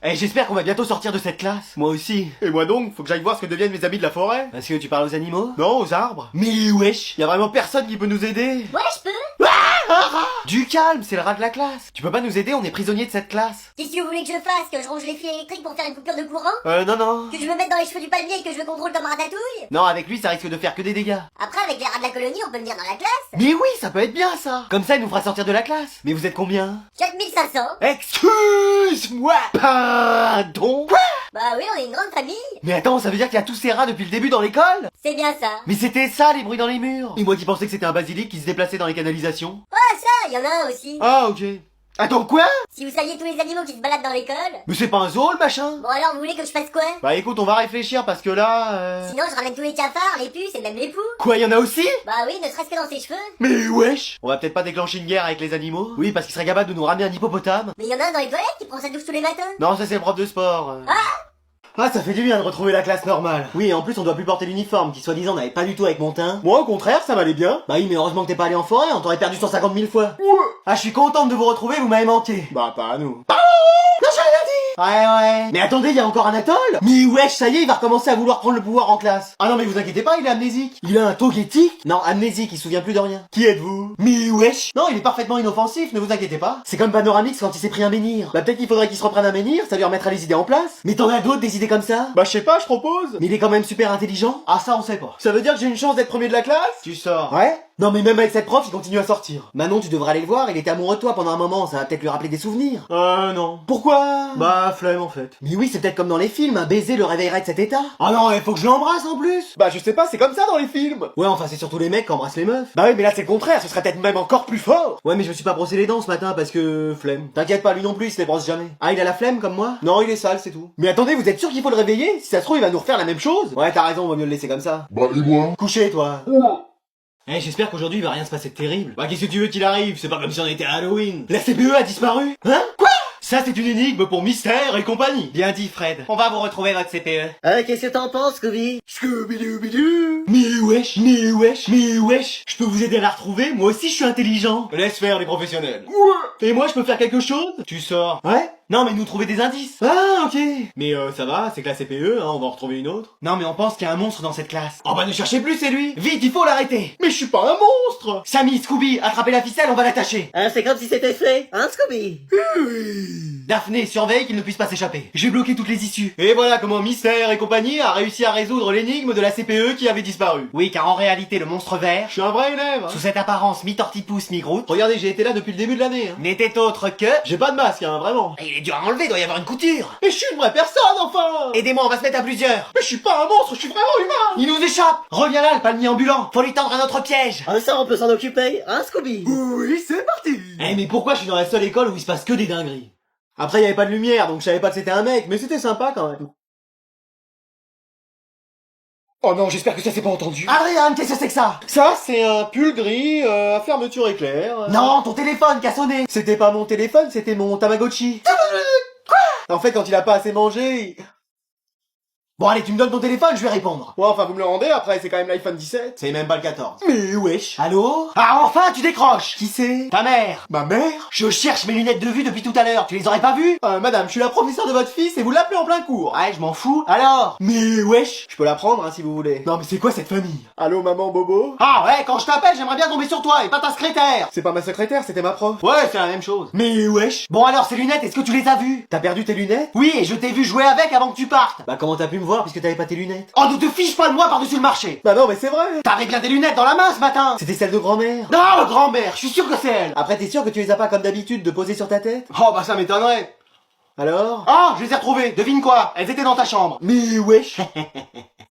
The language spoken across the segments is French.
Eh, j'espère qu'on va bientôt sortir de cette classe. Moi aussi. Et moi donc, faut que j'aille voir ce que deviennent mes amis de la forêt. Parce que tu parles aux animaux? Non, aux arbres. Mais wesh, Y a vraiment personne qui peut nous aider. Ouais, je peux. Du calme, c'est le rat de la classe. Tu peux pas nous aider, on est prisonniers de cette classe. Qu'est-ce que vous voulez que je fasse? Que je range les fils électriques pour faire une coupure de courant? Non. Que je me mette dans les cheveux du palmier et que je le contrôle comme Ratatouille? Non, avec lui, ça risque de faire que des dégâts. Après, avec les rats de la colonie, on peut venir dans la classe? Mais oui, ça peut être bien, ça. Comme ça, il nous fera sortir de la classe. Mais vous êtes combien? 4500. Excuse-moi. Pardon? Quoi? Bah oui, on est une grande famille. Mais attends, ça veut dire qu'il y a tous ces rats depuis le début dans l'école? C'est bien ça. Mais c'était ça, les bruits dans les murs. Et moi qui pensais que c'était un basilic qui se déplaçait dans les canalisations. Ah ça, y en a un aussi. Ah, ok. Attends, quoi? Si vous saviez tous les animaux qui se baladent dans l'école. Mais c'est pas un zoo, le machin? Bon alors, vous voulez que je fasse quoi? Bah écoute, on va réfléchir parce que là... Sinon, je ramène tous les cafards, les puces et même les poux. Quoi, y en a aussi? Bah oui, ne serait-ce que dans ses cheveux. Mais wesh! On va peut-être pas déclencher une guerre avec les animaux? Oui, parce qu'il serait capable de nous ramener un hippopotame. Mais y en a un dans les toilettes qui prend sa douche tous les matins. Non, ça c'est le prof de sport. Ah, ça fait du bien de retrouver la classe normale. Oui, et en plus on doit plus porter l'uniforme, qui soi-disant n'allait pas du tout avec mon teint. Moi, au contraire, ça m'allait bien. Bah oui, mais heureusement que t'es pas allé en forêt, on t'aurait perdu 150 000 fois. Ah, je suis contente de vous retrouver, vous m'avez manqué. Bah, pas à nous. Non, j'ai rien dit. Ouais. Mais attendez, il y a encore Anatole. Mais wesh, ça y est, il va recommencer à vouloir prendre le pouvoir en classe. Ah non, mais vous inquiétez pas, il est amnésique. Il a un togetic? Non, amnésique, il se souvient plus de rien. Qui êtes-vous? Mais wesh. Non, il est parfaitement inoffensif, ne vous inquiétez pas. C'est comme Panoramix quand il s'est pris un menhir. Bah peut-être qu'il faudrait qu'il se reprenne un menhir, ça lui remettra les idées en place. Mais t'en as d'autres, des idées comme ça? Bah, je sais pas, je propose. Mais il est quand même super intelligent. Ah ça, on sait pas. Ça veut dire que j'ai une chance d'être premier de la classe? Tu sors. Ouais? Non mais même avec cette prof, il continue à sortir. Manon, tu devrais aller le voir, il était amoureux de toi pendant un moment, ça va peut-être lui rappeler des souvenirs. Non. Pourquoi? Bah, flemme en fait. Mais oui, c'est peut-être comme dans les films, un baiser le réveillerait de cet état. Ah non, il faut que je l'embrasse en plus. Bah, je sais pas, c'est comme ça dans les films. Ouais, enfin c'est surtout les mecs qui embrassent les meufs. Bah oui, mais là c'est le contraire, ce serait peut-être même encore plus fort. Ouais, mais je me suis pas brossé les dents ce matin parce que flemme. T'inquiète pas, lui non plus, il se les brosse jamais. Ah, il a la flemme comme moi? Non, il est sale, c'est tout. Mais attendez, vous êtes sûr qu'il faut le réveiller? Si ça se trouve, il va nous refaire la même chose. Ouais, t'as raison, on va mieux le laisser comme ça. Bah et moi? Couché, toi. Eh, j'espère qu'aujourd'hui il va rien se passer de terrible. Bah qu'est-ce que tu veux qu'il arrive? C'est pas comme si on était à Halloween. La CPE a disparu? Hein? Quoi? Ça c'est une énigme pour Mystère et compagnie. Bien dit Fred. On va vous retrouver votre CPE. Qu'est-ce que t'en penses, Scooby? Scooby-Dooby-Doo. Mais wesh. Je peux vous aider à la retrouver? Moi aussi je suis intelligent. Laisse faire les professionnels. Et moi je peux faire quelque chose? Tu sors. Ouais? Non mais nous trouver des indices. Ah ok. Mais ça va, c'est que la CPE, hein, on va en retrouver une autre. Non mais on pense qu'il y a un monstre dans cette classe. Oh bah ne cherchez plus, c'est lui. Vite, il faut l'arrêter. Mais je suis pas un monstre. Sammy, Scooby, attrapez la ficelle, on va l'attacher. C'est comme si c'était fait, hein, Scooby? Daphné, surveille qu'il ne puisse pas s'échapper. J'ai bloqué toutes les issues. Et voilà comment Mystère et compagnie a réussi à résoudre l'énigme de la CPE qui avait disparu. Oui, car en réalité, le monstre vert, Je suis un vrai élève. sous cette apparence mi-tortipousse, mi-groute, Regardez, j'ai été là depuis le début de l'année. Hein. n'était autre que... J'ai pas de masque, hein, vraiment. Il est dur à enlever, doit y avoir une couture. Mais je suis une vraie personne, enfin. Aidez-moi, on va se mettre à plusieurs. Mais je suis pas un monstre, je suis vraiment humain. Il nous échappe. Reviens là, le palmier ambulant. Faut lui tendre un autre piège. Ça, on peut s'en occuper, hein, Scooby? Oui, c'est parti. Eh mais pourquoi je suis dans la seule école où il se passe que des dingueries? Après, il y avait pas de lumière, donc je savais pas que c'était un mec, mais c'était sympa quand même. Oh non, j'espère que ça s'est pas entendu. Adrien, qu'est-ce que c'est que ça? Ça, c'est un pull gris à fermeture éclair. Non, ton téléphone qui a sonné. C'était pas mon téléphone, c'était mon Tamagotchi. Quoi? En fait, quand il a pas assez mangé... Bon allez, tu me donnes ton téléphone, je vais répondre. Ouais, enfin, vous me le rendez, après, c'est quand même l'iPhone 17. C'est même pas le 14. Mais wesh. Allô? Ah enfin, tu décroches. Qui c'est? Ta mère. Ma mère? Je cherche mes lunettes de vue depuis tout à l'heure, tu les aurais pas vues? Madame, je suis la professeure de votre fils et vous l'appelez en plein cours. Ouais, je m'en fous. Alors? Mais wesh. Je peux la prendre, hein, si vous voulez. Non mais c'est quoi cette famille? Allô, maman Bobo? Ah ouais, quand je t'appelle, j'aimerais bien tomber sur toi et pas ta secrétaire. C'est pas ma secrétaire, c'était ma prof. Ouais, c'est la même chose. Mais wesh. Bon alors, ces lunettes, est-ce que tu les as vues? T'as perdu tes lunettes? Oui, et je t'ai vu jouer avec avant que tu partes. Bah comment t'as pu me voir puisque t'avais pas tes lunettes? Oh, ne te fiche pas de moi par-dessus le marché. Bah non, mais c'est vrai. T'avais bien des lunettes dans la main ce matin. C'était celle de grand-mère. Non, grand-mère, je suis sûr que c'est elle. Après, t'es sûr que tu les as pas comme d'habitude de poser sur ta tête? Oh bah ça m'étonnerait. Alors? Ah, je les ai retrouvées, devine quoi? Elles étaient dans ta chambre. Mais wesh.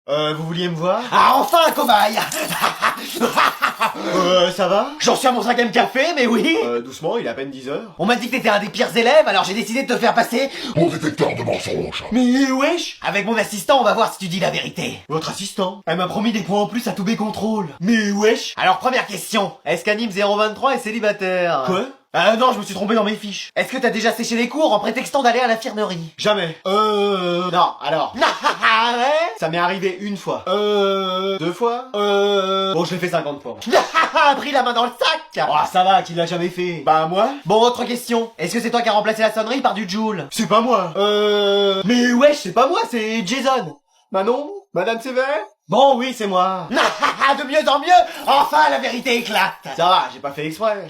Vous vouliez me voir? Ah enfin, cobaye. Ça va? J'en suis à mon 5e café, mais oui. Doucement, il est à peine 10 heures. On m'a dit que t'étais un des pires élèves, alors j'ai décidé de te faire passer. Mon détecteur de mensonges. Mais wesh. Avec mon assistant, on va voir si tu dis la vérité. Votre assistant? Elle m'a promis des points en plus à tout B contrôle. Mais wesh. Alors première question, est-ce qu'Anime 023 est célibataire? Quoi? Ah non, je me suis trompé dans mes fiches. Est-ce que t'as déjà séché les cours en prétextant d'aller à l'infirmerie? Jamais. Non, alors. Ouais. Ça m'est arrivé une fois. 2 fois. Bon, je l'ai fait 50 fois. Pris la main dans le sac. Oh, ça va, qui l'a jamais fait? Bah moi. Bon, autre question. Est-ce que c'est toi qui as remplacé la sonnerie par du Joule? C'est pas moi. Mais wesh, c'est pas moi, c'est Jason. Manon? Madame Sévère? Bon, oui, c'est moi. De mieux en mieux, enfin la vérité éclate. Ça va, j'ai pas fait exprès.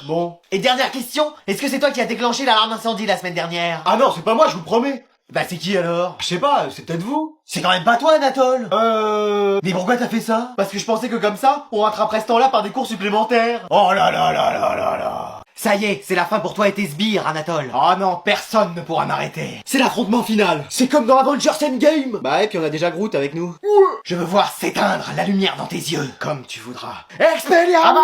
Bon. Et dernière question, est-ce que c'est toi qui as déclenché l'alarme incendie la semaine dernière? Ah non, c'est pas moi, je vous promets. Bah c'est qui alors? Je sais pas, c'est peut-être vous. C'est quand même pas toi, Anatole. Mais pourquoi t'as fait ça? Parce que je pensais que comme ça, on rattraperait ce temps-là par des cours supplémentaires. Oh là là là là là là. Ça y est, c'est la fin pour toi et tes sbires, Anatole. Oh non, personne ne pourra m'arrêter. C'est l'affrontement final. C'est comme dans Avengers Endgame. Bah et puis on a déjà Groot avec nous. Je veux voir s'éteindre la lumière dans tes yeux. Comme tu voudras. Expelliarmus.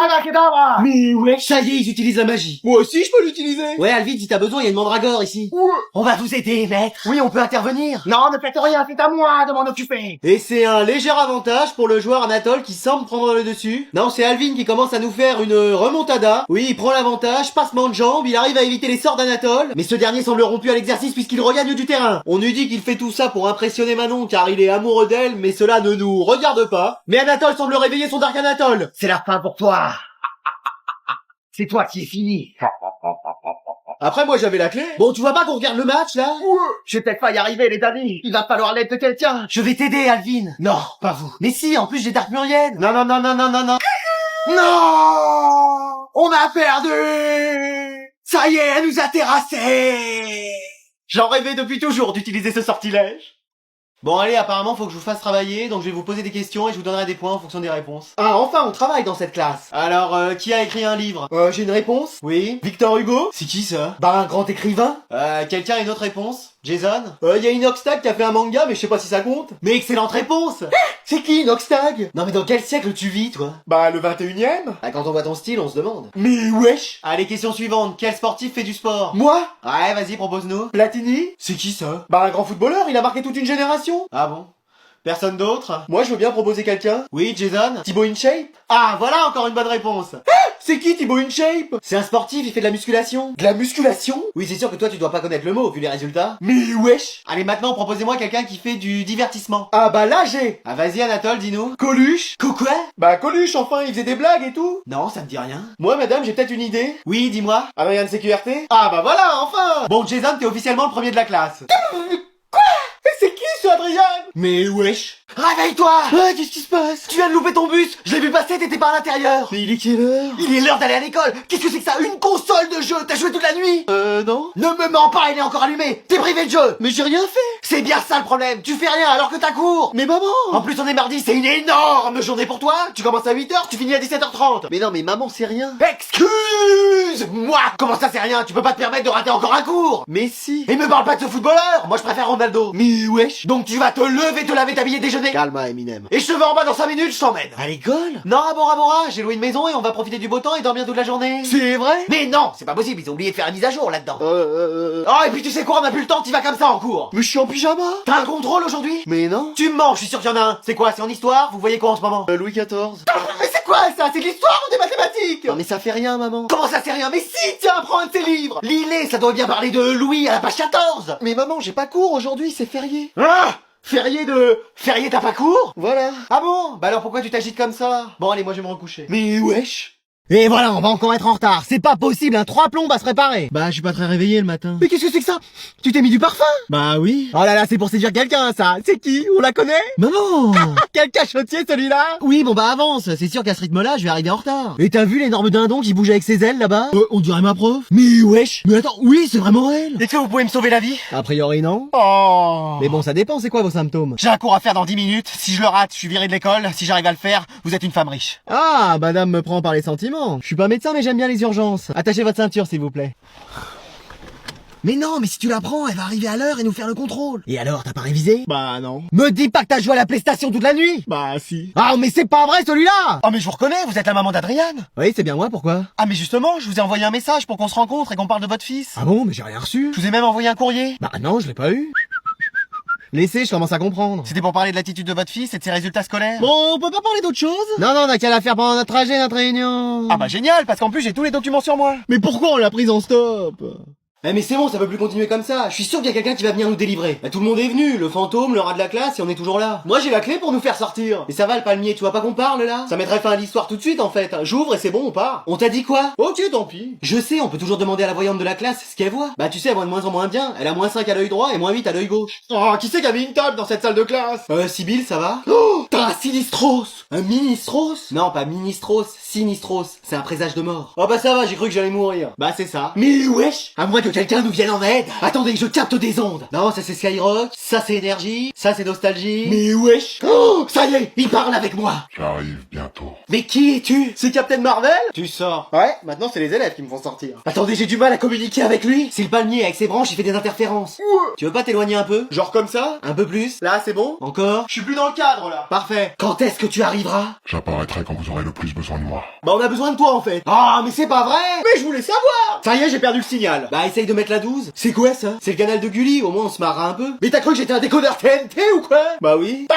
Mais ouais, ça y est, ils utilisent la magie. Moi aussi, je peux l'utiliser. Ouais, Alvin, si t'as besoin, il y a une mandragore ici. On va vous aider, maître. Oui, on peut intervenir. Non, ne faites rien, c'est à moi de m'en occuper. Et c'est un léger avantage pour le joueur Anatole qui semble prendre le dessus. Non, c'est Alvin qui commence à nous faire une remontada. Oui, il prend l'avantage, passement de jambes, il arrive à éviter les sorts d'Anatole. Mais ce dernier semble rompu à l'exercice puisqu'il regagne du terrain. On nous dit qu'il fait tout ça pour impressionner Manon car il est amoureux d'elle, mais cela ne nous regarde pas. Mais Anatole semble réveiller son Dark Anatole. C'est la fin pour toi. C'est toi qui es fini. Après, moi, j'avais la clé. Bon, tu vois pas qu'on regarde le match, là? Je vais peut-être pas y arriver, les amis. Il va falloir l'aide de quelqu'un. Je vais t'aider, Alvin. Non, pas vous. Mais si, en plus, j'ai Dark Muriel. Non, non, non, non, non, non, non. Non! On a perdu! Ça y est, elle nous a terrassés! J'en rêvais depuis toujours d'utiliser ce sortilège. Bon allez, apparemment faut que je vous fasse travailler, donc je vais vous poser des questions et je vous donnerai des points en fonction des réponses. Ah, enfin, on travaille dans cette classe. Alors, qui a écrit un livre? J'ai une réponse. Oui. Victor Hugo? C'est qui ça? Bah, un grand écrivain. Quelqu'un a une autre réponse? Jason? Y a Inoxtag qui a fait un manga, mais je sais pas si ça compte. Mais excellente réponse! C'est qui, Inoxtag? Non mais dans quel siècle tu vis, toi? Bah, le 21e. Ah, quand on voit ton style, on se demande. Mais wesh! Allez, question suivante. Quel sportif fait du sport? Moi? Ouais, vas-y, propose-nous. Platini? C'est qui ça? Bah, un grand footballeur, il a marqué toute une génération. Ah bon? Personne d'autre? Moi, je veux bien proposer quelqu'un. Oui, Jason? Thibaut InShape? Ah, voilà encore une bonne réponse! C'est qui Thibaut InShape? C'est un sportif, il fait de la musculation. De la musculation? Oui, c'est sûr que toi tu dois pas connaître le mot, vu les résultats. Mais wesh! Allez, maintenant, proposez-moi quelqu'un qui fait du divertissement. Ah bah là, j'ai Ah, vas-y, Anatole, dis-nous. Coluche. Quoi? Bah Coluche, enfin, il faisait des blagues et tout. Non, ça me dit rien. Moi, madame, j'ai peut-être une idée. Oui, dis-moi. Adrien CQRT? Ah, bah voilà, enfin! Bon, Jason, t'es officiellement le premier de la classe. Mais c'est qui ce Adrien? Mais wesh! Réveille-toi! Ah, qu'est-ce qui se passe? Tu viens de louper ton bus! Je l'ai vu passer, t'étais pas à l'intérieur! Mais il est quelle heure? Il est l'heure d'aller à l'école! Qu'est-ce que c'est que ça? Une console de jeu! T'as joué toute la nuit? Non. Ne me mens pas, elle est encore allumée! T'es privé de jeu! Mais j'ai rien fait! C'est bien ça le problème! Tu fais rien alors que t'as cours! Mais maman! En plus on est mardi, c'est une énorme journée pour toi! Tu commences à 8h, tu finis à 17h30! Mais non, mais maman, c'est rien! Excuse-moi! Comment ça c'est rien? Tu peux pas te permettre de rater encore un cours! Mais si! Et me parle pas de ce footballeur! Moi je préfère Ronaldo! Mais wesh! Donc tu vas te lever, te laver, t'habiller, déjeuner! Calme, Eminem. Et je te veux en bas dans 5 minutes, je t'emmène! À l'école? Non, à Bora Bora, j'ai loué une maison et on va profiter du beau temps et dormir toute la journée! C'est vrai? Mais non, c'est pas possible, ils ont oublié de faire une mise à jour là-dedans! Oh, et puis tu sais quoi, on a plus le temps, t'y vas comme ça en cours! Mais je suis en pyjama! T'as un contrôle aujourd'hui? Mais non! Tu me mens, je suis sûr qu'il y en a un! C'est quoi, c'est en histoire? Vous voyez quoi en ce moment? Louis XIV. Mais c'est quoi ça? C'est de l'histoire ou des mathématiques? Non mais ça fait rien, maman. Comment ça c'est rien? Mais si, tiens, prends un de ces livres! Lis-les, ça doit bien parler de Louis à la page 14! Mais maman, j'ai pas cours aujourd'hui, c'est férié. Ah! Férié, t'as pas cours? Voilà. Ah bon? Bah alors pourquoi tu t'agites comme ça? Bon allez, moi je vais me recoucher. Mais wesh. Et voilà, on va encore être en retard. C'est pas possible, un 3 plombes à se préparer. Bah, je suis pas très réveillé le matin. Mais qu'est-ce que c'est que ça? Tu t'es mis du parfum? Bah oui. Oh là là, c'est pour séduire quelqu'un ça. C'est qui? On la connaît? Maman. Quel cachotier celui-là? Oui, bon bah avance. C'est sûr qu'à ce rythme-là, je vais arriver en retard. Et t'as vu l'énorme dindon qui bouge avec ses ailes là-bas? On dirait ma prof. Mais wesh. Mais attends, oui, c'est vraiment elle. Est-ce que vous pouvez me sauver la vie? A priori non. Oh. Mais bon, ça dépend, c'est quoi vos symptômes? J'ai un cours à faire dans 10 minutes. Si je le rate, je suis viré de l'école. Si j'arrive à le faire, vous êtes une femme riche. Ah, madame me prend par les sentiments. Je suis pas médecin, mais j'aime bien les urgences. Attachez votre ceinture, s'il vous plaît. Mais non, mais si tu la prends, elle va arriver à l'heure et nous faire le contrôle. Et alors, t'as pas révisé? Bah non. Me dis pas que t'as joué à la PlayStation toute la nuit. Bah si. Ah mais c'est pas vrai celui-là. Oh mais je vous reconnais, vous êtes la maman d'Adriane. Oui, c'est bien moi, pourquoi? Ah mais justement, je vous ai envoyé un message pour qu'on se rencontre et qu'on parle de votre fils. Ah bon, mais j'ai rien reçu. Je vous ai même envoyé un courrier. Bah non, je l'ai pas eu. Laissez, je commence à comprendre. C'était pour parler de l'attitude de votre fils et de ses résultats scolaires. Bon, on peut pas parler d'autre chose? Non, on a qu'à la faire pendant notre trajet, notre réunion. Ah bah génial, parce qu'en plus j'ai tous les documents sur moi. Mais pourquoi on l'a prise en stop? Eh mais c'est bon, ça peut plus continuer comme ça. Je suis sûr qu'il y a quelqu'un qui va venir nous délivrer. Bah, tout le monde est venu, le fantôme, le rat de la classe, et on est toujours là. Moi j'ai la clé pour nous faire sortir. Et ça va le palmier, tu vois pas qu'on parle là? Ça mettrait fin à l'histoire tout de suite en fait. J'ouvre et c'est bon, on part. On t'a dit quoi? Ok, tant pis. Je sais, on peut toujours demander à la voyante de la classe ce qu'elle voit. Bah tu sais, elle voit de moins en moins bien. Elle a -5 à l'œil droit et -8 à l'œil gauche. Oh, qui c'est qui a mis une table dans cette salle de classe? Sibyl, ça va? Oh, t'as un sinistros! Un ministros? Non, pas ministros, sinistros. C'est un présage de mort. Oh bah ça va, j'ai cru que j'allais mourir. Bah c'est ça. Mais wesh! À moins que quelqu'un nous vienne en aide. Attendez, je capte des ondes. Non, ça c'est Skyrock, ça c'est énergie, ça c'est nostalgie. Mais wesh! Oh, ça y est, il parle avec moi. J'arrive bientôt. Mais qui es-tu? C'est Captain Marvel? Tu sors. Ouais, maintenant c'est les élèves qui me font sortir. Attendez, j'ai du mal à communiquer avec lui. C'est le palmier, avec ses branches, il fait des interférences. Tu veux pas t'éloigner un peu? Genre comme ça? Un peu plus? Là, c'est bon? Encore? Je suis plus dans le cadre, là. Parfait. Quand est-ce que tu arriveras? J'apparaîtrai quand vous aurez le plus besoin de moi. Bah on a besoin de toi en fait. Ah mais c'est pas vrai. Mais je voulais savoir. Ça y est, j'ai perdu le signal. Bah essaye de mettre la 12. C'est quoi ça? C'est le canal de Gulli, au moins on se marrera un peu. Mais t'as cru que j'étais un décodeur TNT ou quoi? Bah oui. Bah